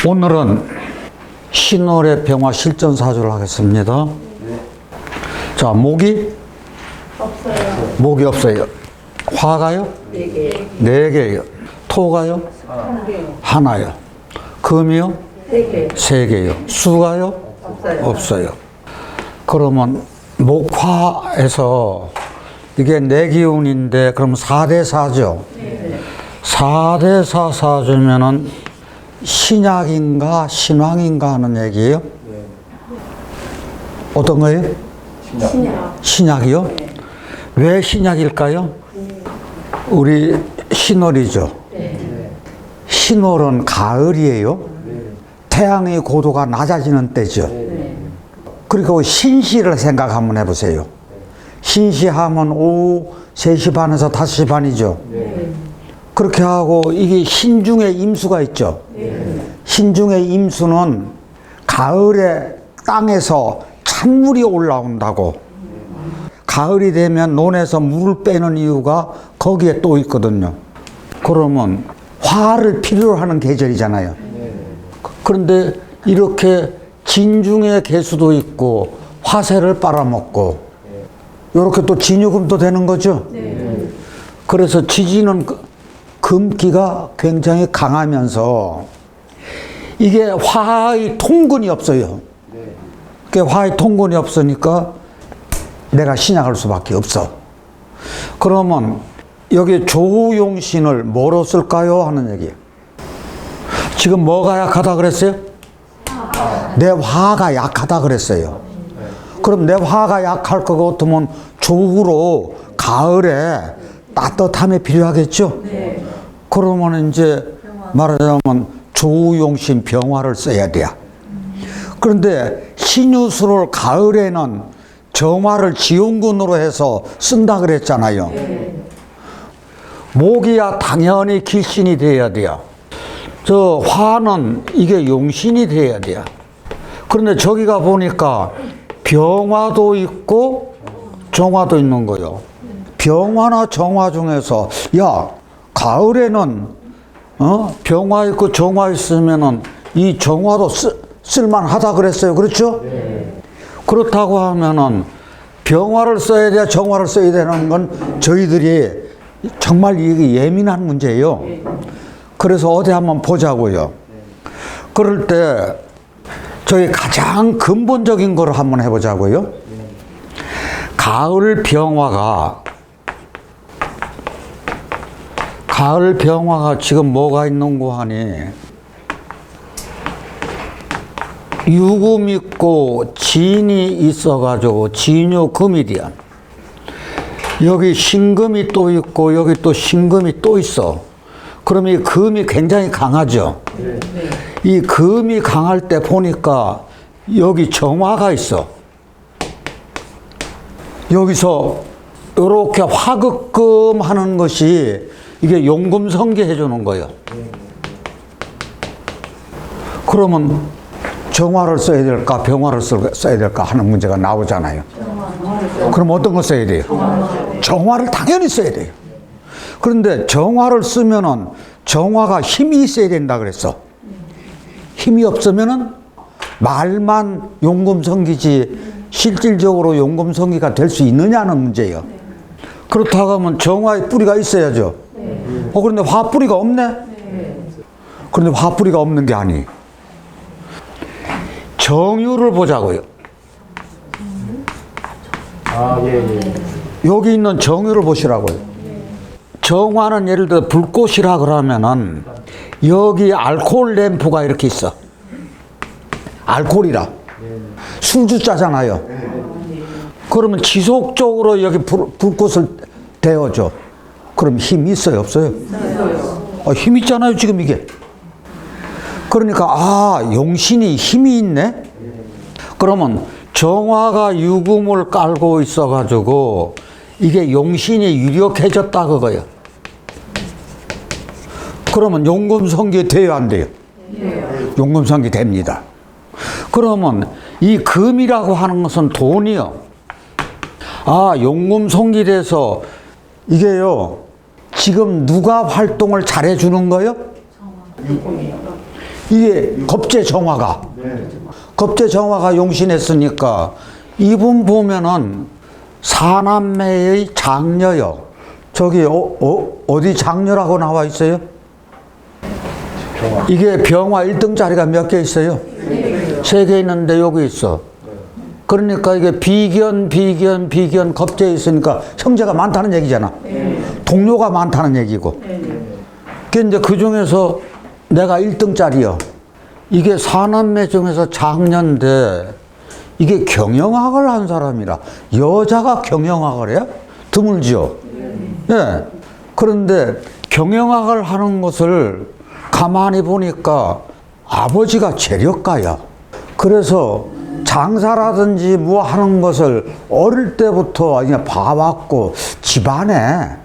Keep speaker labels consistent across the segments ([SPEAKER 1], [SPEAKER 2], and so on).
[SPEAKER 1] 오늘은 신월의 병화 실전사주를 하겠습니다. 자, 목이?
[SPEAKER 2] 없어요.
[SPEAKER 1] 목이 없어요. 화가요?
[SPEAKER 2] 4개.
[SPEAKER 1] 4개요. 토가요? 하나요. 금이요?
[SPEAKER 2] 3개.
[SPEAKER 1] 3개요. 수가요?
[SPEAKER 2] 없어요.
[SPEAKER 1] 없어요. 그러면 목화에서 이게 내기운인데 그럼 4대4죠?
[SPEAKER 2] 네.
[SPEAKER 1] 4대4 사주면은 신약인가 신왕인가 하는 얘기예요? 어떤 거예요?
[SPEAKER 2] 신약.
[SPEAKER 1] 신약이요? 왜 신약일까요? 우리 신월이죠. 신월은 가을이에요. 태양의 고도가 낮아지는 때죠. 그리고 신시를 생각 한번 해보세요. 신시하면 오후 3시 반에서 5시 반이죠. 그렇게 하고 이게 신중의 임수가 있죠. 신중의 임수는 가을에 땅에서 찬물이 올라온다고. 가을이 되면 논에서 물을 빼는 이유가 거기에 또 있거든요. 그러면 화를 필요로 하는 계절이잖아요. 그런데 이렇게 진중의 개수도 있고 화세를 빨아먹고 이렇게 또 진유금도 되는 거죠. 그래서 지지는 금기가 굉장히 강하면서 이게 화의 통근이 없어요. 화의 통근이 없으니까 내가 신약할 수밖에 없어. 그러면 여기 조우용신을 뭐로 쓸까요? 하는 얘기예요. 지금 뭐가 약하다 그랬어요? 내 화가 약하다 그랬어요. 그럼 내 화가 약할 것 같으면 조우로 가을에 따뜻함이 필요하겠죠? 그러면 이제 말하자면 조우용신 병화를 써야 돼요. 그런데 신유술을 가을에는 정화를 지용근으로 해서 쓴다 그랬잖아요. 목이야 당연히 길신이 돼야 돼요. 저 화는 이게 용신이 돼야 돼요. 그런데 저기가 보니까 병화도 있고 정화도 있는 거예요. 병화나 정화 중에서 야 가을에는 병화 있고 정화 있으면은 이 정화도 쓸만하다 그랬어요. 그렇죠? 그렇다고 하면은 병화를 써야 돼, 정화를 써야 되는 건 저희들이 정말 이게 예민한 문제예요. 그래서 어디 한번 보자고요. 그럴 때 저희 가장 근본적인 걸 한번 해보자고요. 가을 병화가 지금 뭐가 있는고 하니 유금 있고 진이 있어가지고 진유금이디야. 여기 신금이 또 있고 여기 또 신금이 또 있어. 그럼 이 금이 굉장히 강하죠. 이 금이 강할 때 보니까 여기 정화가 있어. 여기서 이렇게 화극금 하는 것이 이게 용금성기 해주는 거예요. 그러면 정화를 써야 될까 병화를 써야 될까 하는 문제가 나오잖아요. 그럼 어떤 거 써야 돼요? 정화를 당연히 써야 돼요. 그런데 정화를 쓰면은 정화가 힘이 있어야 된다 그랬어. 힘이 없으면은 말만 용금성기지 실질적으로 용금성기가 될 수 있느냐는 문제예요. 그렇다고 하면 정화의 뿌리가 있어야죠. 그런데 화뿌리가 없네? 그런데 화뿌리가 없는 게 아니. 정유를 보자고요. 여기 있는 정유를 보시라고요. 정화는 예를 들어 불꽃이라 그러면은 여기 알코올 램프가 이렇게 있어. 알코올이라. 술주자잖아요. 그러면 지속적으로 여기 불꽃을 데워줘. 그럼 힘이 있어요? 없어요? 힘 있잖아요, 지금 이게. 그러니까, 용신이 힘이 있네? 그러면 정화가 유금을 깔고 있어가지고 이게 용신이 유력해졌다 그거예요. 그러면 용금성기 돼야 안 돼요? 용금성기 됩니다. 그러면 이 금이라고 하는 것은 돈이요. 용금성기 돼서 이게요 지금 누가 활동을 잘해주는 거요? 이게 겁재정화가. 겁재정화가 용신했으니까 이분 보면은 사남매의 장녀요. 저기 어디 장녀라고 나와 있어요? 이게 병화 1등짜리가 몇 개 있어요? 3개 있는데 여기 있어. 그러니까 이게 비견 겁재에 있으니까 형제가 많다는 얘기잖아. 동료가 많다는 얘기고. 근데 그 중에서 내가 1등짜리요. 이게 사남매 중에서 장녀인데 이게 경영학을 한 사람이라. 여자가 경영학을 해요? 드물지요. 예. 그런데 경영학을 하는 것을 가만히 보니까 아버지가 재력가야. 그래서 장사라든지 뭐 하는 것을 어릴 때부터 그냥 봐왔고 집안에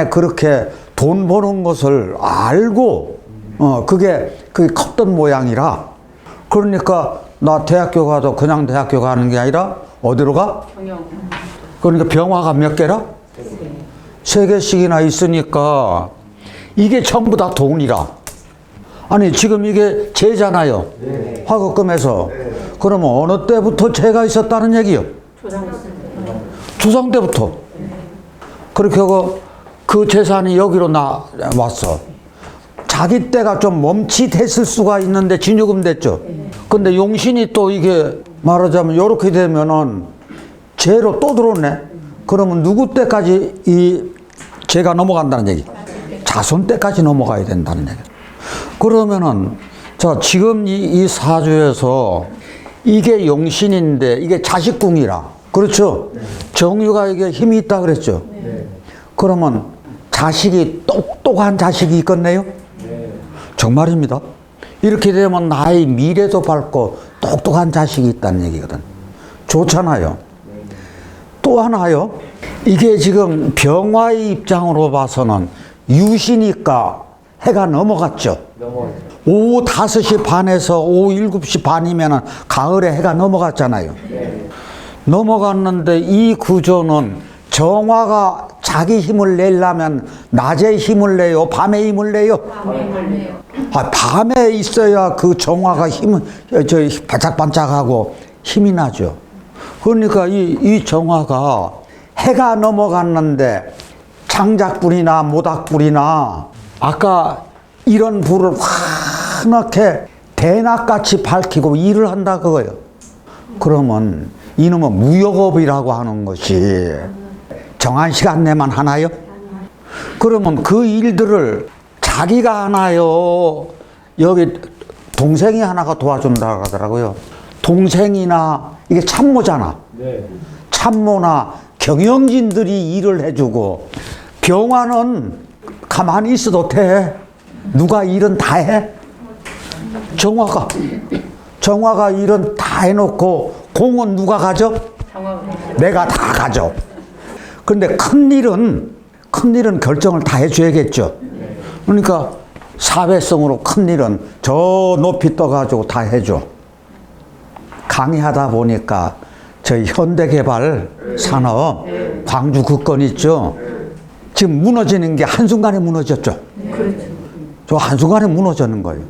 [SPEAKER 1] 그렇게 돈 버는 것을 알고 그게 컸던 모양이라. 그러니까 나 대학교 가도 그냥 대학교 가는 게 아니라 어디로 가? 그러니까 병화가 몇 개라? 3개씩이나 있으니까 이게 전부 다 돈이라. 아니 지금 이게 재잖아요. 화급금에서. 그러면 어느 때부터 재가 있었다는 얘기요? 조상 때부터. 그렇게 하고 그 재산이 여기로 왔어. 자기 때가 좀 멈칫했을 수가 있는데 진유금 됐죠. 근데 용신이 또 이게 말하자면 이렇게 되면은 재로 또 들어오네. 그러면 누구 때까지 이 재가 넘어간다는 얘기? 자손 때까지 넘어가야 된다는 얘기. 그러면은 자 지금 이 사주에서 이게 용신인데 이게 자식궁이라. 그렇죠? 정유가 이게 힘이 있다 그랬죠. 그러면 자식이 똑똑한 자식이 있겠네요? 정말입니다. 이렇게 되면 나의 미래도 밝고 똑똑한 자식이 있다는 얘기거든. 좋잖아요. 또 하나요. 이게 지금 병화의 입장으로 봐서는 유시니까 해가 넘어갔죠. 오후 5시 반에서 오후 7시 반이면 가을에 해가 넘어갔잖아요. 넘어갔는데 이 구조는 정화가 자기 힘을 내려면 낮에 힘을 내요? 밤에 힘을 내요? 밤에 있어야 그 정화가 반짝반짝하고 힘이 나죠. 그러니까 이 정화가 해가 넘어갔는데 장작불이나 모닥불이나 아까 이런 불을 환하게 대낮같이 밝히고 일을 한다 그거예요. 그러면 이놈은 무역업이라고 하는 것이 정한 시간 내만 하나요? 그러면 그 일들을 자기가 하나요? 여기 동생이 하나가 도와준다고 하더라고요. 동생이나 이게 참모잖아. 참모나 경영진들이 일을 해주고 병화는 가만히 있어도 돼. 누가 일은 다 해? 정화가 일은 다 해놓고 공은 누가 가져? 내가 다 가져. 그런데 큰일은 결정을 다 해줘야겠죠. 그러니까 사회성으로 큰일은 저 높이 떠가지고 다 해줘. 강의하다 보니까 저희 현대개발 산업 광주 국건 있죠. 지금 무너지는 게 한순간에 무너졌죠. 저 한순간에 무너지는 거예요.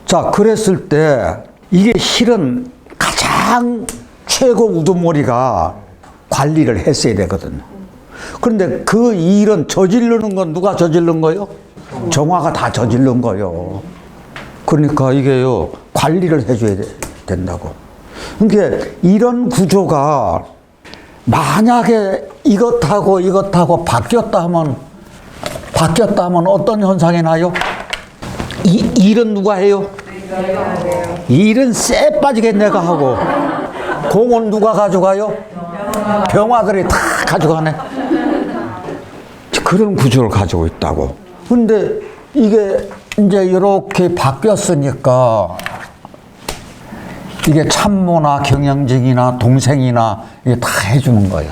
[SPEAKER 1] 자, 그랬을 때 이게 실은 가장 최고 우두머리가 관리를 했어야 되거든요. 그런데 그 일은 저지르는 건 누가 저지른 거예요? 정화가 다 저지른 거예요. 그러니까 이게요, 관리를 해줘야 된다고. 그러니까 이런 구조가 만약에 이것하고 바뀌었다 하면 어떤 현상이 나요? 일은 누가 해요? 일은 쎄 빠지게 내가 하고, 공은 누가 가져가요? 병화들이 다 가져가네. 그런 구조를 가지고 있다고. 근데 이게 이제 이렇게 바뀌었으니까 이게 참모나 경영진이나 동생이나 이게 다 해주는 거예요.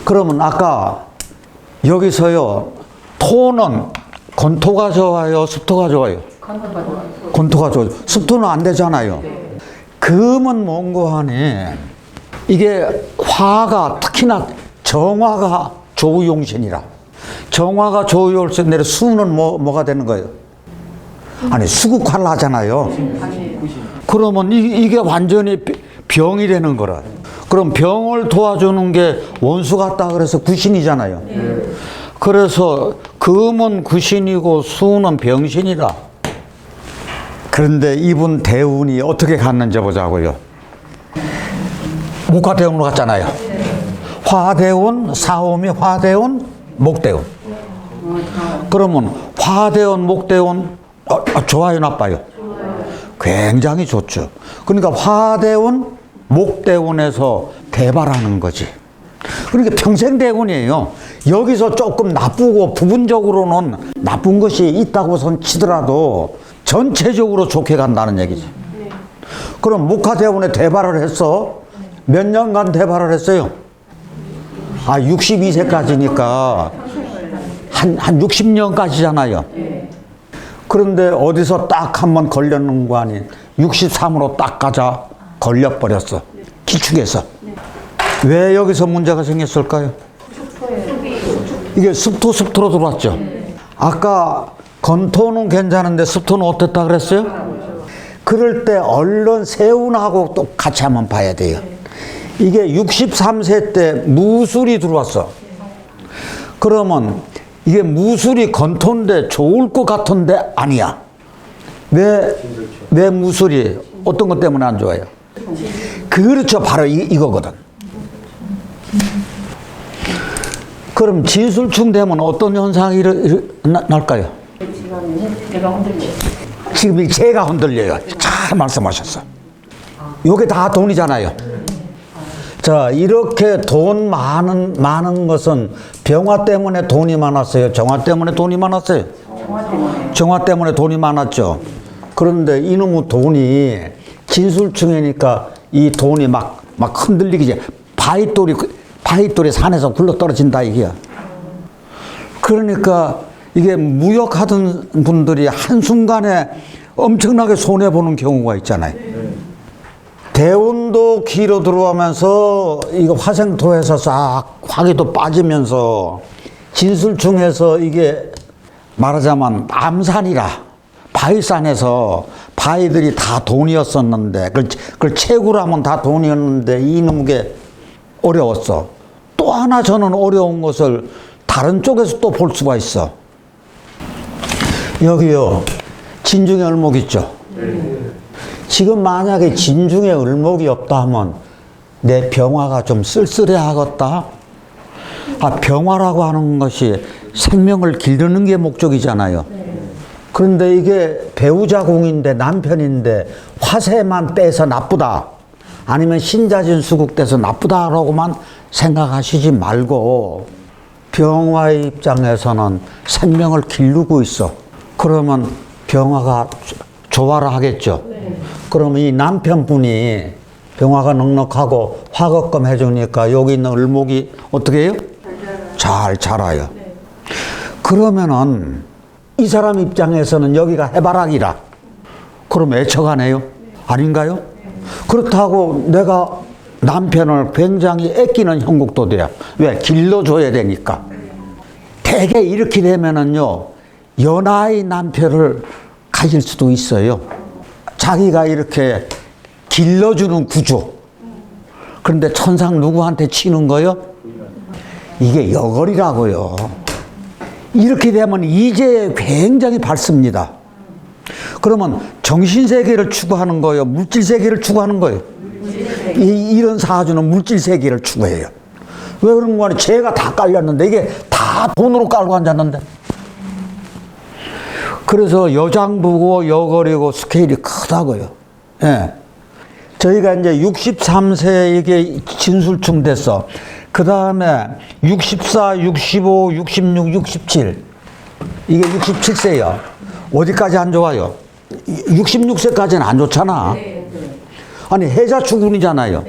[SPEAKER 1] 그러면 아까 여기서요, 토는 건토가 좋아요, 습토가 좋아요? 건토가 좋아요. 습토는 안 되잖아요. 금은 뭔고 하니 이게 화가 특히나 정화가 조우용신이라. 정화가 조유월세 내려 수는 뭐가 되는 거예요? 아니, 수국화를 하잖아요. 그러면 이게 완전히 병이 되는 거라. 그럼 병을 도와주는 게 원수 같다 그래서 구신이잖아요. 그래서 금은 구신이고 수는 병신이라. 그런데 이분 대운이 어떻게 갔는지 보자고요. 목화대운으로 갔잖아요. 화대운, 사오미 화대운, 목대운. 그러면 화대운, 목대운 좋아요, 나빠요? 굉장히 좋죠. 그러니까 화대운, 목대운에서 대발하는 거지. 그러니까 평생 대운이에요. 여기서 조금 나쁘고 부분적으로는 나쁜 것이 있다고 선 치더라도 전체적으로 좋게 간다는 얘기지. 그럼 목화대운에 대발을 했어. 몇 년간 대발을 했어요? 62세까지니까 한 60년까지잖아요. 그런데 어디서 딱 한번 걸렸는 거 아닌 63으로 딱 가자 걸려버렸어. 기축에서. 왜 여기서 문제가 생겼을까요? 이게 습토로 들어왔죠. 아까 건토는 괜찮은데 습토는 어땠다 그랬어요? 그럴 때 얼른 세운하고 또 같이 한번 봐야 돼요. 이게 63세 때 무술이 들어왔어. 그러면 이게 무술이 건토인데 좋을 것 같은데 아니야. 왜 무술이 어떤 것 때문에 안 좋아요? 그렇죠. 바로 이거거든. 그럼 진술충 되면 어떤 현상이 날까요? 지금 제가 흔들려요. 잘 말씀하셨어. 요게 다 돈이잖아요. 자, 이렇게 돈 많은 것은 병화 때문에 돈이 많았어요? 정화 때문에 돈이 많았어요? 정화 때문에 돈이 많았죠. 그런데 이놈의 돈이 진술충이니까 이 돈이 막 흔들리기 바위돌이 산에서 굴러 떨어진다 이게야. 그러니까 이게 무역하던 분들이 한순간에 엄청나게 손해보는 경우가 있잖아요. 대운도 기로 들어오면서 이거 화생토에서 싹 화기도 빠지면서 진술충에서 이게 말하자면 암산이라 바위산에서 바위들이 다 돈이었었는데 그걸 채굴 하면 다 돈이었는데 이놈게 어려웠어. 또 하나 저는 어려운 것을 다른 쪽에서 또 볼 수가 있어. 여기요, 진중에 을목 있죠? 지금 만약에 진중에 을목이 없다 하면 내 병화가 좀 쓸쓸해 하겠다. 병화라고 하는 것이 생명을 기르는 게 목적이잖아요. 그런데 이게 배우자 공인데 남편인데 화세만 빼서 나쁘다. 아니면 신자진 수국돼서 나쁘다라고만 생각하시지 말고 병화의 입장에서는 생명을 기르고 있어. 그러면 병화가 조화를 하겠죠. 그러면 이 남편분이 병화가 넉넉하고 화겁금 해주니까 여기 있는 을목이 어떻게 해요? 잘 자라요. 그러면은 이 사람 입장에서는 여기가 해바라기라. 그럼 애처가네요? 아닌가요? 그렇다고 내가 남편을 굉장히 아끼는 형국도 돼요. 왜? 길러줘야 되니까. 대개 이렇게 되면은요, 연하의 남편을 가질 수도 있어요. 자기가 이렇게 길러주는 구조. 그런데 천상 누구한테 치는 거요? 이게 여걸이라고요. 이렇게 되면 이제 굉장히 밝습니다. 그러면 정신세계를 추구하는 거예요? 물질세계를 추구하는 거예요? 이런 사주는 물질세계를 추구해요. 왜 그런 거냐? 죄가 다 깔렸는데 이게 다 돈으로 깔고 앉았는데. 그래서 여장부고 여걸이고 스케일이 크다고요. 예. 저희가 이제 63세 이게 진술충 됐어. 그 다음에 64, 65, 66, 67. 이게 67세야. 어디까지 안 좋아요? 66세까지는 안 좋잖아. 아니, 해자축운이잖아요.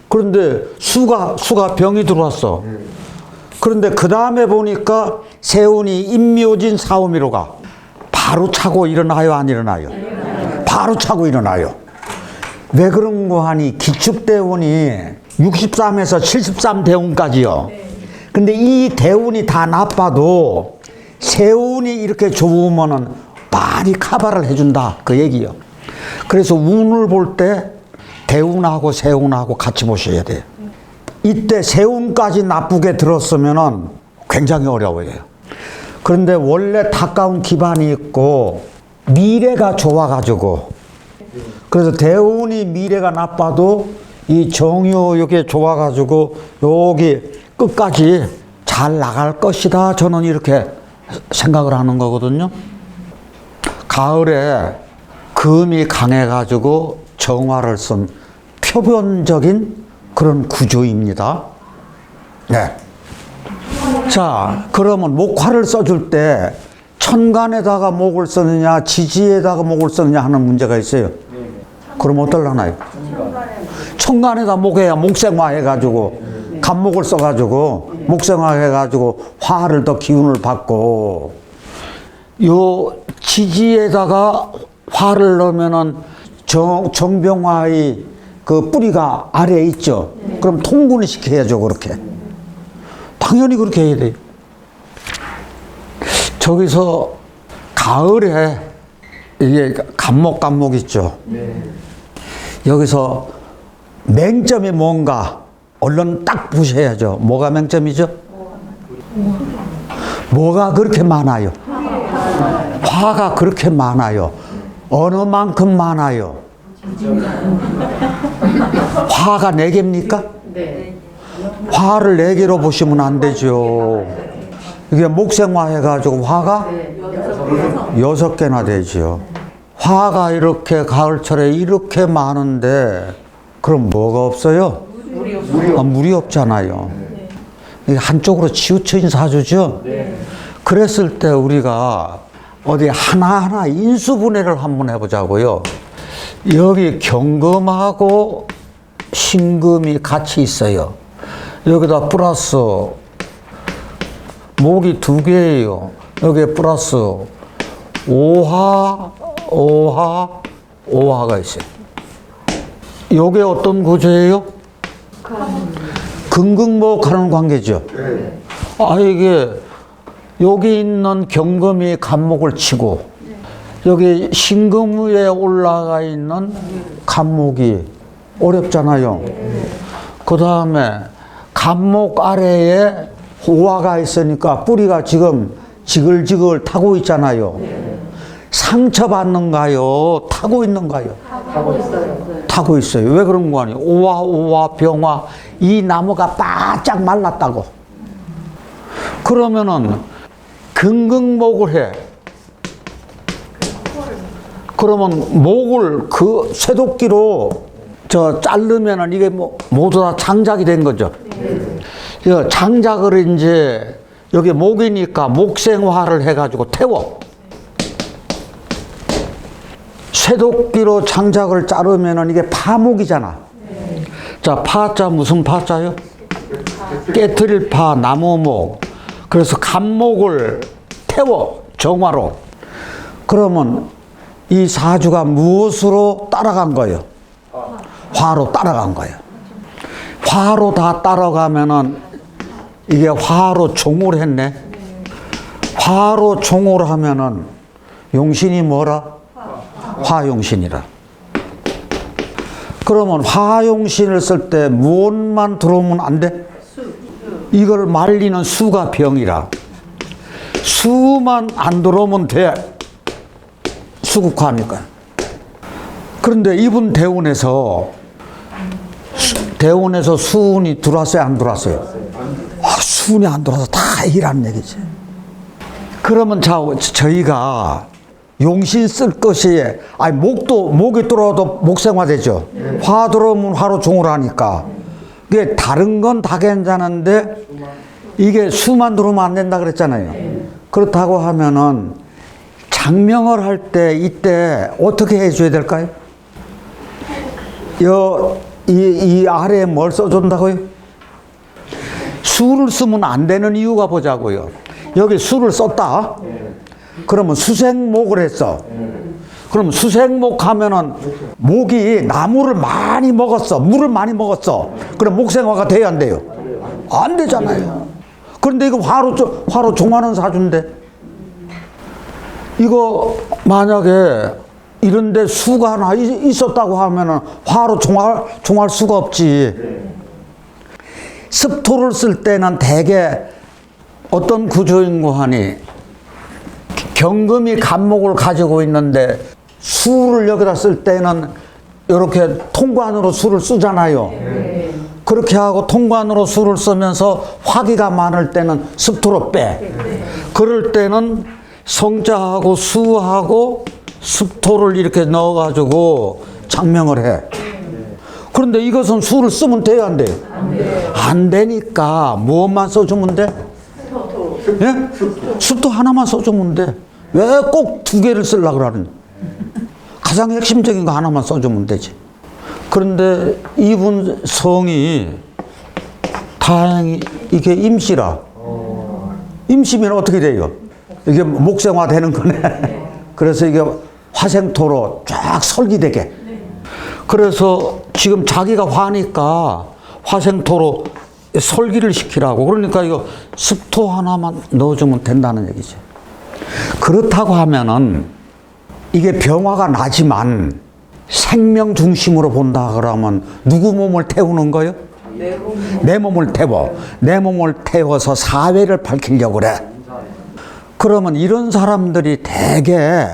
[SPEAKER 1] 그런데 수가 병이 들어왔어. 그런데 그 다음에 보니까 세운이 임묘진 사오미로 가. 바로 차고 일어나요, 안 일어나요? 바로 차고 일어나요. 왜 그런 거 하니 기축대운이 63에서 73대운까지요. 근데 이 대운이 다 나빠도 세운이 이렇게 좋으면은 많이 커버를 해준다. 그 얘기요. 그래서 운을 볼 때 대운하고 세운하고 같이 보셔야 돼요. 이때 세운까지 나쁘게 들었으면은 굉장히 어려워요. 그런데 원래 가까운 기반이 있고 미래가 좋아가지고 그래서 대운이 미래가 나빠도 이 정유 여기 좋아가지고 여기 끝까지 잘 나갈 것이다. 저는 이렇게 생각을 하는 거거든요. 가을에 금이 강해가지고 정화를 쓴 표변적인 그런 구조입니다. 네. 자, 그러면 목화를 써줄 때 천간에다가 목을 쓰느냐 지지에다가 목을 쓰느냐 하는 문제가 있어요. 그럼 어떨라나요? 천간에다 목해야 목생화 해가지고 간목을 써가지고 목생화 해가지고 화를 더 기운을 받고, 요 지지에다가 화를 넣으면은 정병화의 그 뿌리가 아래에 있죠. 그럼 통분을 시켜야죠. 그렇게 당연히 그렇게 해야 돼요. 저기서 가을에 이게 간목 있죠. 여기서 맹점이 뭔가 얼른 딱 보셔야죠. 뭐가 맹점이죠? 뭐가 그렇게 많아요? 화가 그렇게 많아요. 어느 만큼 많아요? 화가 4개입니까?
[SPEAKER 2] 네.
[SPEAKER 1] 화를 4개로 보시면 안 되죠. 이게 목생화 해가지고 화가 6개나 되죠. 화가 이렇게 가을철에 이렇게 많은데 그럼 뭐가 없어요? 물이 없잖아요. 이게 한쪽으로 치우쳐진 사주죠. 그랬을 때 우리가 어디 하나하나 인수분해를 한번 해보자고요. 여기 경금하고 신금이 같이 있어요. 여기다 플러스 목이 2개예요. 여기에 플러스 오화가 있어요. 이게 어떤 구조예요? 금극목하는 관계죠. 아, 이게 여기 있는 경금이 간목을 치고 여기 신금 위에 올라가 있는 간목이 어렵잖아요. 그 다음에 간목 아래에 오화가 있으니까 뿌리가 지금 지글지글 타고 있잖아요. 상처받는가요? 타고 있는가요? 타고 있어요. 왜 그런 거 아니에요? 오화, 병화, 이 나무가 바짝 말랐다고. 그러면은 금극목을 해. 그러면 목을 그 쇠도끼로 자르면은 이게 모두 다 장작이 된 거죠. 장작을 이제 여기 목이니까 목생화를 해가지고 태워. 쇠도끼로 장작을 자르면은 이게 파목이잖아. 자, 파자 무슨 파자요? 깨트릴 파, 나무목. 그래서 간목을 태워, 정화로. 그러면 이 사주가 무엇으로 따라간 거예요? 화로 따라간 거예요. 화로 다 따라가면은 이게 화로 종을 했네. 화로 종을 하면은 용신이 뭐라? 화용신이라. 그러면 화용신을 쓸 때 무엇만 들어오면 안 돼? 이걸 말리는 수가 병이라. 수만 안 들어오면 돼. 수국화니까. 그런데 이분 대운에서 수운이 들어왔어요? 안 들어왔어요? 수운이 안 들어와서 다 일하는 얘기지. 그러면 저희가 용신 쓸 것이, 목이 들어와도 목생화되죠. 화 들어오면 화로 종을 하니까. 이게 다른 건 다 괜찮은데 이게 수만 들어오면 안 된다 그랬잖아요. 그렇다고 하면은 장명을 할 때 이때 어떻게 해줘야 될까요? 이 아래에 뭘 써준다고요? 수를 쓰면 안 되는 이유가 보자고요. 여기 수를 썼다. 그러면 수생목을 했어. 그럼 수생목 하면은 목이 나무를 많이 먹었어. 물을 많이 먹었어. 그럼 목생화가 돼야 안 돼요? 안 되잖아요. 그런데 이거 화로 종하는 사주인데, 이거 만약에 이런데 수가 하나 있었다고 하면은 화로 종할 수가 없지. 습토를 쓸 때는 대개 어떤 구조인고 하니, 경금이 간목을 가지고 있는데 수를 여기다 쓸 때는 이렇게 통관으로 수를 쓰잖아요. 그렇게 하고 통관으로 수를 쓰면서 화기가 많을 때는 습토로 빼. 그럴 때는 성자하고 수하고 습토를 이렇게 넣어가지고 장명을 해. 그런데 이것은 수를 쓰면 돼요, 안 돼요? 안 되니까 무엇만 써주면 돼? 예? 습토 하나만 써주면 돼. 왜 꼭 두 개를 쓰려고 그러는? 가장 핵심적인 거 하나만 써주면 되지. 그런데 이분 성이 다행히 이게 임시라. 임시면 어떻게 돼요? 이게 목생화 되는 거네. 그래서 이게 화생토로 쫙 설기되게. 그래서 지금 자기가 화니까 화생토로 설기를 시키라고. 그러니까 이거 습토 하나만 넣어주면 된다는 얘기죠. 그렇다고 하면은 이게 병화가 나지만 생명 중심으로 본다 그러면 누구 몸을 태우는 거요? 내 몸을 태워. 내 몸을 태워서 사회를 밝히려고 그래. 그러면 이런 사람들이 대개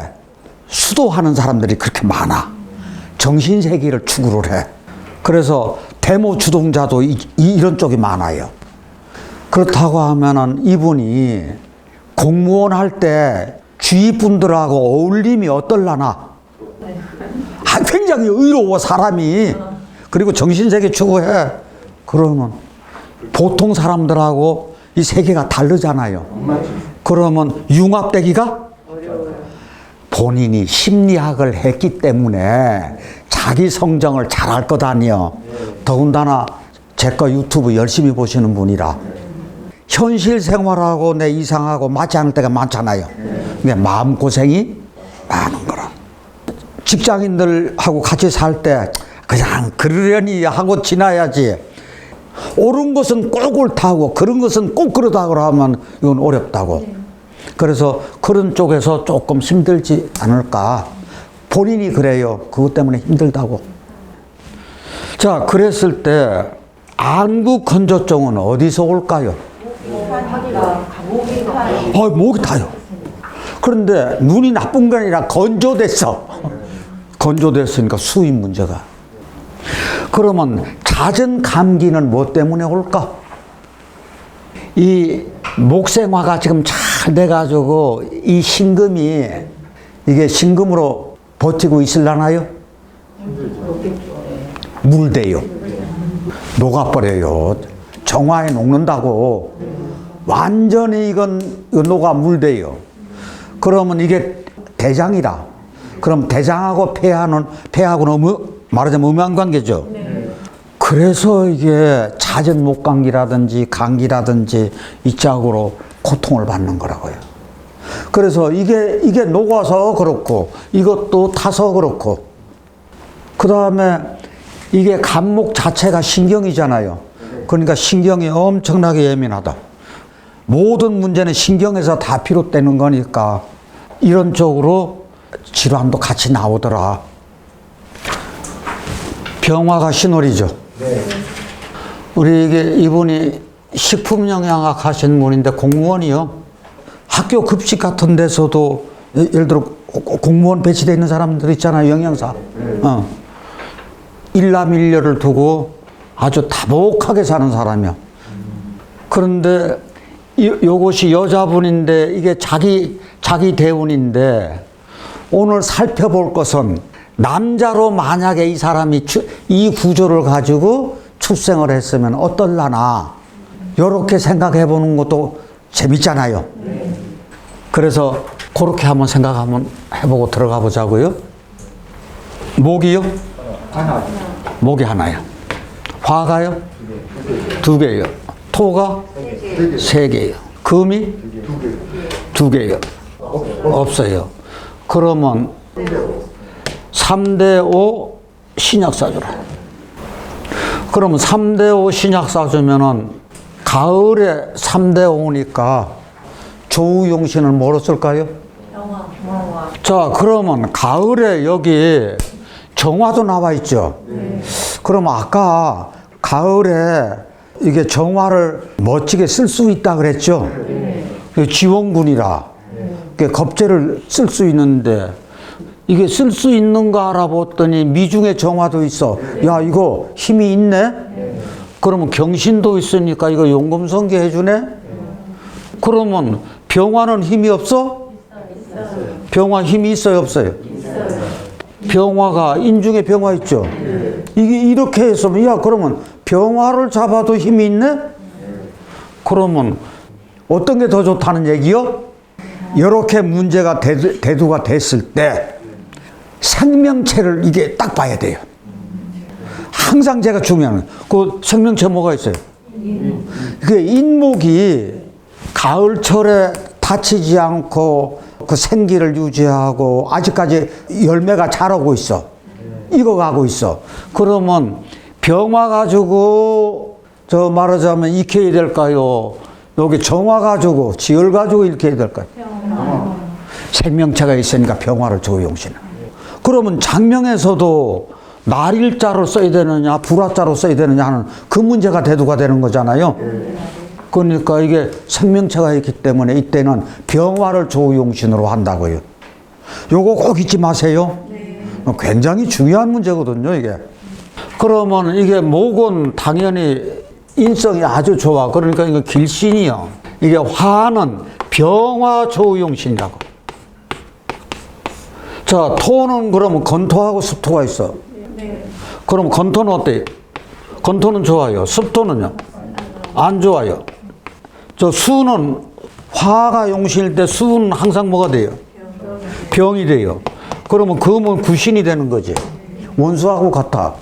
[SPEAKER 1] 수도하는 사람들이 그렇게 많아. 정신세계를 추구를 해. 그래서 대모 주동자도 이런 쪽이 많아요. 그렇다고 하면은 이분이 공무원 할 때 주위 분들하고 어울림이 어떨라나? 굉장히 의로워, 사람이. 그리고 정신세계 추구해. 그러면 보통 사람들하고 이 세계가 다르잖아요. 그러면 융합되기가 본인이 심리학을 했기 때문에 자기 성정을 잘할 것 아니요. 더군다나 제 거 유튜브 열심히 보시는 분이라 현실 생활하고 내 이상하고 맞지 않을 때가 많잖아요. 그러니까 마음고생이 많은 거라. 직장인들하고 같이 살 때 그냥 그러려니 하고 지나야지. 옳은 것은 꼭 옳다고, 그런 것은 꼭 그러다고 하면 이건 어렵다고. 그래서 그런 쪽에서 조금 힘들지 않을까. 본인이 그래요. 그것 때문에 힘들다고. 자, 그랬을 때 안구 건조증은 어디서 올까요? 목이 타요. 그런데 눈이 나쁜 게 아니라 건조됐어. 건조됐으니까 수입 문제가. 그러면 잦은 감기는 뭐 때문에 올까? 이 목생화가 지금 잘 돼가지고 이 신금이 이게 신금으로 버티고 있으려나요? 물대요. 녹아버려요. 정화에 녹는다고. 완전히 이건 녹아 물대요. 그러면 이게 대장이다. 그럼 대장하고 폐하고는 말하자면 음양관계죠. 그래서 이게 잦은 목감기라든지 감기라든지 이 짝으로 고통을 받는 거라고요. 그래서 이게 녹아서 그렇고 이것도 타서 그렇고, 그 다음에 이게 간목 자체가 신경이잖아요. 그러니까 신경이 엄청나게 예민하다. 모든 문제는 신경에서 다 비롯되는 거니까 이런 쪽으로 질환도 같이 나오더라. 병화가 신월이죠. 우리 이분이 식품영양학 하신 분인데 공무원이요. 학교 급식 같은 데서도 예를 들어 공무원 배치되어 있는 사람들 있잖아요. 영양사. 일남일녀를 두고 아주 다복하게 사는 사람이야. 그런데 요것이 여자분인데 이게 자기 대운인데 오늘 살펴볼 것은 남자로 만약에 이 사람이 이 구조를 가지고 출생을 했으면 어떨라나 요렇게 생각해 보는 것도 재밌잖아요. 그래서 그렇게 한번 생각하면 해보고 들어가 보자고요. 목이요? 목이 하나요. 화가요? 두 개요. 토가? 세 개요. 금이? 두 개요. 없어요. 그러면 3대5 신약 사주라. 그러면 3대5 신약 사주면은 가을에 3대 오니까 조우용신을 뭐로 쓸까요?
[SPEAKER 2] 병화.
[SPEAKER 1] 자, 그러면 가을에 여기 정화도 나와 있죠? 그럼 아까 가을에 이게 정화를 멋지게 쓸 수 있다 그랬죠? 지원군이라. 겁재를 쓸 수 있는데 이게 쓸 수 있는가 알아봤더니 미중에 정화도 있어. 야, 이거 힘이 있네? 그러면 경신도 있으니까 이거 용금성기 해주네? 그러면 병화는 힘이 없어? 병화 힘이 있어요, 없어요? 병화가 인중에 병화 있죠? 이게 이렇게 했으면 야, 그러면 병화를 잡아도 힘이 있네? 그러면 어떤 게 더 좋다는 얘기요? 이렇게 문제가 대두가 됐을 때 생명체를 이게 딱 봐야 돼요. 항상 제가 중요한 그 생명체 뭐가 있어요? 그 인목이 가을철에 다치지 않고 그 생기를 유지하고 아직까지 열매가 자라고 있어. 익어가고 있어. 그러면 병화 가지고 저 말하자면 익혀야 될까요? 여기 정화 가지고 지열 가지고 익혀야 될까요? 생명체가 있으니까 병화를 조용시는. 그러면 장명에서도 날일자로 써야 되느냐 불화자로 써야 되느냐 하는 그 문제가 대두가 되는 거잖아요. 그러니까 이게 생명체가 있기 때문에 이때는 병화를 조용신으로 한다고요. 요거 꼭 잊지 마세요. 굉장히 중요한 문제거든요, 이게. 그러면 이게 목은 당연히 인성이 아주 좋아. 그러니까 이거 길신이요. 이게 화는 병화 조용신이라고. 자, 토는 그러면 건토하고 습토가 있어. 그럼 건토는 어때요? 건토는 좋아요. 습토는요? 안 좋아요. 저 수는 화가 용신일 때 수는 항상 뭐가 돼요? 병이 돼요. 그러면 금은 구신이 되는 거지. 원수하고 같아.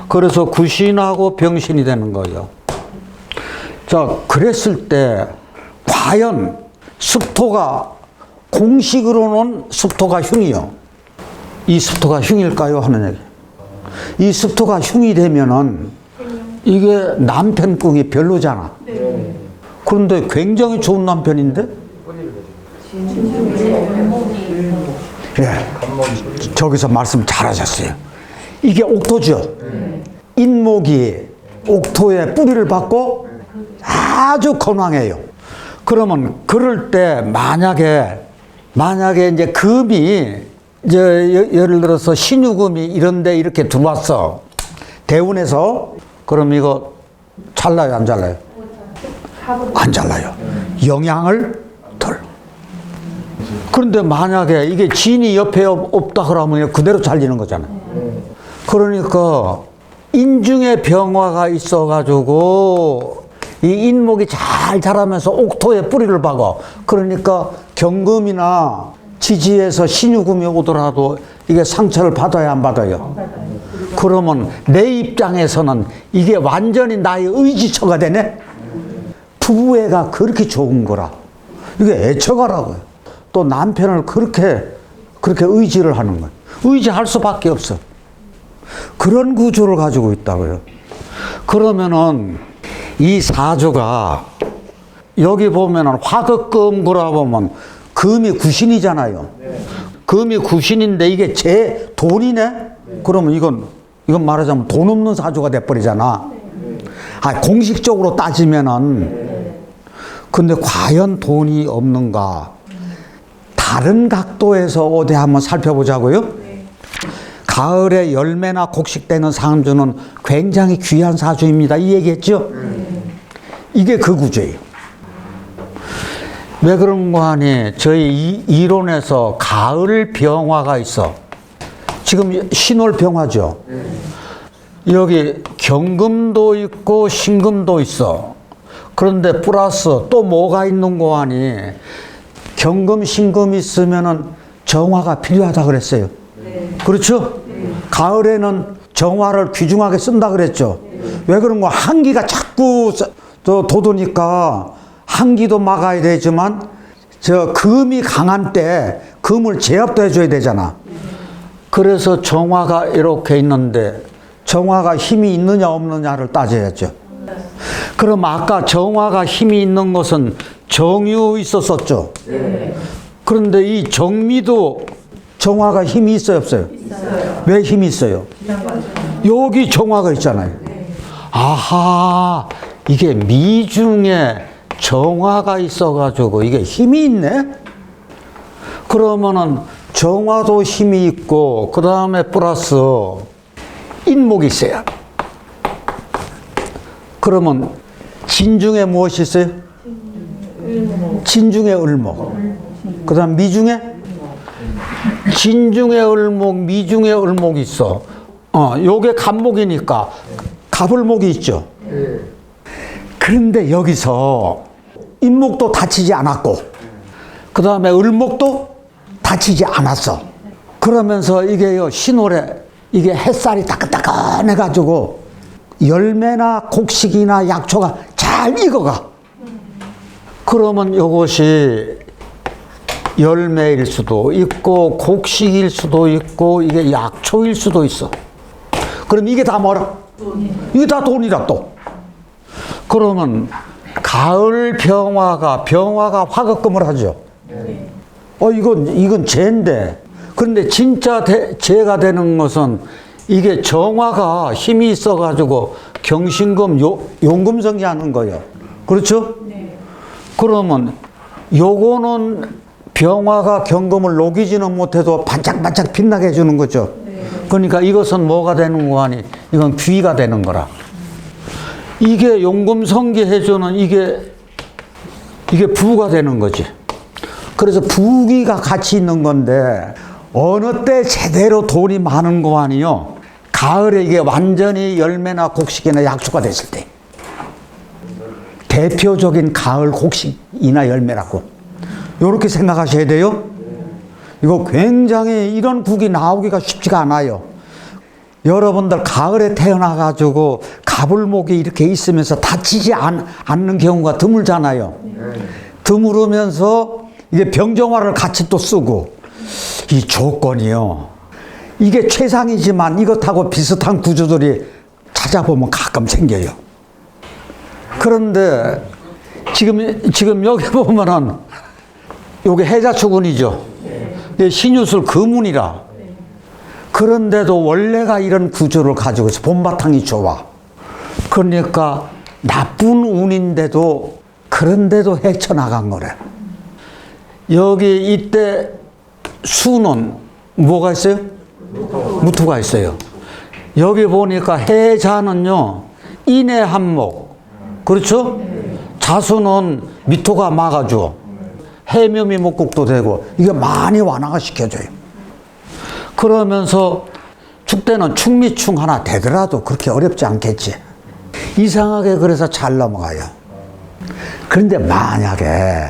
[SPEAKER 1] 그래서 구신하고 병신이 되는 거예요. 자, 그랬을 때 과연 습토가 공식으로는 습토가 흉이요. 이 습토가 흉일까요? 하는 얘기. 이 습토가 흉이 되면은 이게 남편궁이 별로잖아. 그런데 굉장히 좋은 남편인데? 예. 저기서 말씀 잘하셨어요. 이게 옥토죠. 인목이 옥토에 뿌리를 받고 아주 건강해요. 그러면 그럴 때 만약에 이제 금이 예를 들어서 신유금이 이런데 이렇게 들어왔어. 대운에서 그럼 이거 잘라요, 안 잘라요? 안 잘라요. 영향을 덜. 그런데 만약에 이게 진이 옆에 없다 그러면 그대로 잘리는 거잖아요. 그러니까 인중에 병화가 있어가지고 이 인목이 잘 자라면서 옥토에 뿌리를 박아. 그러니까 경금이나 지지에서 신유금이 오더라도 이게 상처를 받아야 안 받아요? 그러면 내 입장에서는 이게 완전히 나의 의지처가 되네? 부부애가 그렇게 좋은 거라. 이게 애처가라고요. 또 남편을 그렇게 의지를 하는 거예요. 의지할 수밖에 없어. 그런 구조를 가지고 있다고요. 그러면은 이 사주가 여기 보면은 화극금구라 보면 금이 구신이잖아요. 금이 구신인데 이게 제 돈이네? 그러면 이건 말하자면 돈 없는 사주가 돼버리잖아. 공식적으로 따지면은. 근데 과연 돈이 없는가? 다른 각도에서 어디 한번 살펴보자고요. 가을에 열매나 곡식되는 상주는 굉장히 귀한 사주입니다. 이 얘기했죠? 이게 그 구조예요. 왜 그런가 하니 저희 이론에서 가을 병화가 있어. 지금 신월 병화죠. 여기 경금도 있고 신금도 있어. 그런데 플러스 또 뭐가 있는 거 하니 경금 신금 있으면은 정화가 필요하다 그랬어요. 그렇죠? 가을에는 정화를 귀중하게 쓴다 그랬죠. 왜 그런 거? 한기가 자꾸 돋으니까 한기도 막아야 되지만 저 금이 강한 때 금을 제압도 해줘야 되잖아. 그래서 정화가 이렇게 있는데 정화가 힘이 있느냐 없느냐를 따져야죠. 그럼 아까 정화가 힘이 있는 것은 정유 있었었죠. 그런데 이 정미도 정화가 힘이 있어요, 없어요?
[SPEAKER 2] 있어요.
[SPEAKER 1] 왜 힘이 있어요? 여기 정화가 있잖아요. 아하, 이게 미중에 정화가 있어가지고 이게 힘이 있네? 그러면은 정화도 힘이 있고, 그 다음에 플러스 인목이 있어요. 그러면 진중에 무엇이 있어요? 진중에 을목. 그 다음 미중에? 진중에 을목, 미중에 을목이 있어. 요게 갑목이니까 갑을목이 있죠. 그런데 여기서 인목도 다치지 않았고, 그 다음에 을목도 다치지 않았어. 그러면서 이게요, 신월에 이게 햇살이 따끈따끈해가지고 열매나 곡식이나 약초가 잘 익어가. 그러면 이것이 열매일 수도 있고 곡식일 수도 있고 이게 약초일 수도 있어. 그럼 이게 다 뭐라? 이게 다 돈이다 또. 그러면 가을 병화가 화급금을 하죠. 이건 재인데. 그런데 진짜 재가 되는 것은 이게 정화가 힘이 있어가지고 경신금, 용금성이 하는 거예요. 그렇죠? 그러면 요거는 병화가 경금을 녹이지는 못해도 반짝반짝 빛나게 해주는 거죠. 그러니까 이것은 뭐가 되는 거 아니? 이건 귀가 되는 거라. 이게 용금성기 해주는 이게 부가 되는 거지. 그래서 부귀가 같이 있는 건데 어느 때 제대로 돈이 많은 거 아니요? 가을에 이게 완전히 열매나 곡식이나 약초가 됐을 때. 대표적인 가을 곡식이나 열매라고. 이렇게 생각하셔야 돼요. 이거 굉장히 이런 국이 나오기가 쉽지가 않아요. 여러분들 가을에 태어나가지고 가불목이 이렇게 있으면서 다치지 않는 경우가 드물잖아요. 드물으면서 이게 병정화를 같이 또 쓰고 이 조건이요. 이게 최상이지만 이것하고 비슷한 구조들이 찾아보면 가끔 생겨요. 그런데 지금 여기 보면은 요게 해자초군이죠. 신유술 금운이라. 그런데도 원래가 이런 구조를 가지고 있어. 본바탕이 좋아. 그러니까 나쁜 운인데도 그런데도 헤쳐나간 거래. 여기 이때 수는 뭐가 있어요? 무토가 있어요. 여기 보니까 해자는요, 인해 한목. 그렇죠? 자수는 미토가 막아줘. 해묘미 목국도 되고, 이게 많이 완화가 시켜줘요. 그러면서 축대는 충미충 하나 되더라도 그렇게 어렵지 않겠지. 이상하게 그래서 잘 넘어가요. 그런데 만약에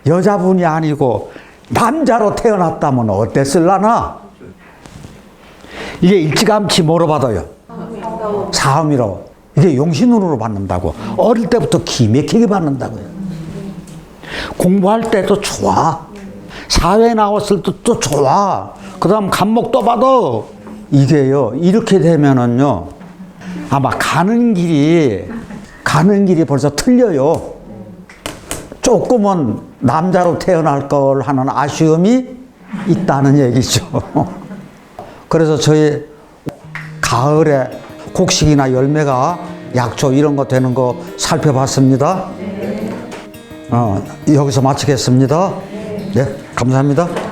[SPEAKER 1] 여자분이 아니고 남자로 태어났다면 어땠을라나? 이게 일찌감치 뭐로 받아요? 사음이라고. 이게 용신운으로 받는다고. 어릴 때부터 기맥히게 받는다고요. 공부할 때도 좋아. 사회 나왔을 때도 좋아. 그 다음 간목 또 받아. 이게요, 이렇게 되면은요, 아마 가는 길이 벌써 틀려요. 조금은 남자로 태어날 걸 하는 아쉬움이 있다는 얘기죠. 그래서 저희 가을에 곡식이나 열매가 약초 이런 거 되는 거 살펴봤습니다. 여기서 마치겠습니다. 네, 감사합니다.